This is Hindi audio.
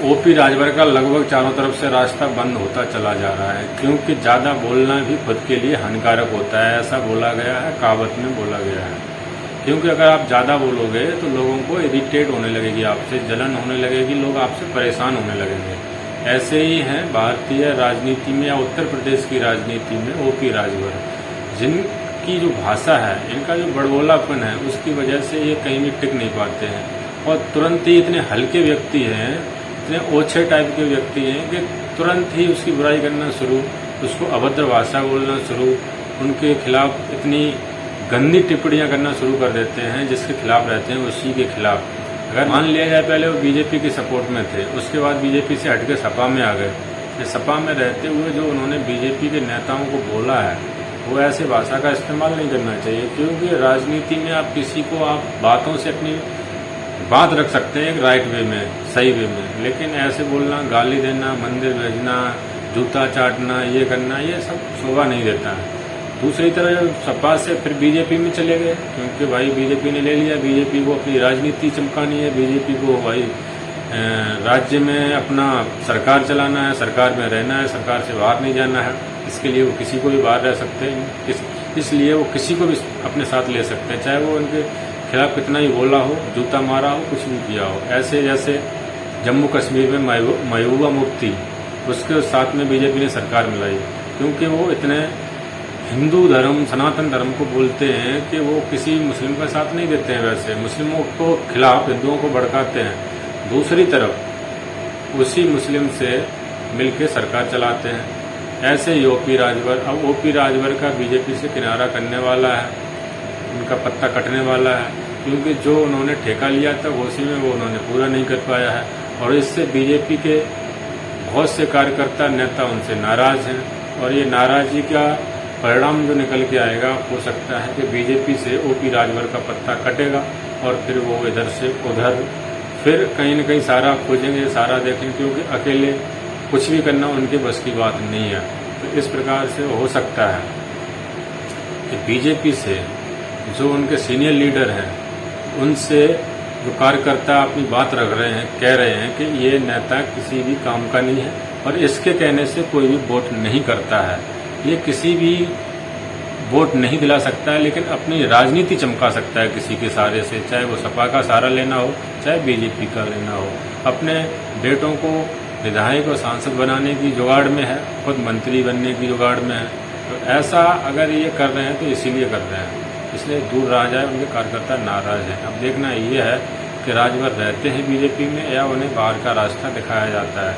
ओपी राजभर का लगभग चारों तरफ से रास्ता बंद होता चला जा रहा है, क्योंकि ज़्यादा बोलना भी खुद के लिए हानिकारक होता है। ऐसा बोला गया है, कहावत में बोला गया है। क्योंकि अगर आप ज़्यादा बोलोगे तो लोगों को इरिटेट होने लगेगी, आपसे जलन होने लगेगी, लोग आपसे परेशान होने लगेंगे। ऐसे ही हैं भारतीय राजनीति में या उत्तर प्रदेश की राजनीति में ओपी राजभर, जिनकी जो भाषा है, इनका जो बड़बोलापन है, उसकी वजह से ये कहीं भी टिक नहीं पाते हैं और तुरंत ही इतने हल्के व्यक्ति हैं, इतने ओछे टाइप के व्यक्ति हैं कि तुरंत ही उसकी बुराई करना शुरू, उसको अभद्र भाषा बोलना शुरू, उनके खिलाफ इतनी गंदी टिप्पणियां करना शुरू कर देते हैं जिसके खिलाफ रहते हैं उसी के खिलाफ। अगर मान लिया जाए पहले वो बीजेपी की सपोर्ट में थे, उसके बाद बीजेपी से हटके सपा में आ गए। ये सपा में रहते हुए जो उन्होंने बीजेपी के नेताओं को बोला है, वो ऐसे भाषा का इस्तेमाल नहीं करना चाहिए, क्योंकि राजनीति में आप किसी को आप बातों से अपनी बात रख सकते हैं एक राइट वे में, सही वे में, लेकिन ऐसे बोलना, गाली देना, मंदिर भेजना, जूता चाटना, ये करना, ये सब शोभा नहीं देता है। दूसरी तरफ सपा से फिर बीजेपी में चले गए, क्योंकि भाई बीजेपी ने ले लिया, बीजेपी को अपनी राजनीति चमकानी है, बीजेपी को भाई राज्य में अपना सरकार चलाना है, सरकार में रहना है, सरकार से बाहर नहीं जाना है। इसके लिए वो किसी को भी बाहर रह सकते हैं, इसलिए वो किसी को भी अपने साथ ले सकते हैं, चाहे वो उनके खिलाफ कितना ही बोला हो, जूता मारा हो, कुछ भी किया हो। ऐसे जैसे जम्मू कश्मीर में महबूबा मुफ्ती, उसके साथ में बीजेपी ने सरकार मिलाई, क्योंकि वो इतने हिंदू धर्म, सनातन धर्म को बोलते हैं कि वो किसी मुस्लिम का साथ नहीं देते हैं। वैसे मुस्लिमों को खिलाफ हिंदुओं को भड़काते हैं, दूसरी तरफ उसी मुस्लिम से मिलकर सरकार चलाते हैं। ऐसे ही ओपी राजभर, अब ओपी राजभर का बीजेपी से किनारा करने वाला है, उनका पत्ता कटने वाला है, क्योंकि जो उन्होंने ठेका लिया था घोसी में वो उन्होंने पूरा नहीं कर पाया है और इससे बीजेपी के बहुत से कार्यकर्ता, नेता उनसे नाराज हैं और ये नाराजगी का परिणाम जो निकल के आएगा, हो सकता है कि बीजेपी से ओपी राजभर का पत्ता कटेगा और फिर वो इधर से उधर फिर कहीं न कहीं सारा खोजेंगे, सारा देखेंगे, क्योंकि अकेले कुछ भी करना उनके बस की बात नहीं है। तो इस प्रकार से हो सकता है कि बीजेपी से जो उनके सीनियर लीडर हैं, उनसे जो कार्यकर्ता अपनी बात रख रहे हैं, कह रहे हैं कि ये नेता किसी भी काम का नहीं है और इसके कहने से कोई भी वोट नहीं करता है, ये किसी भी वोट नहीं दिला सकता है, लेकिन अपनी राजनीति चमका सकता है किसी के सहारे से, चाहे वो सपा का सहारा लेना हो, चाहे बीजेपी का लेना हो। अपने बेटों को विधायक और सांसद बनाने की जुगाड़ में है, खुद मंत्री बनने की जुगाड़ में है। तो ऐसा अगर ये कर रहे हैं तो इसीलिए कर रहे हैं, इसलिए दूर रहा जाए, उनके कार्यकर्ता नाराज हैं। अब देखना ये है कि राजभर रहते हैं बीजेपी में या उन्हें बाहर का रास्ता दिखाया जाता है।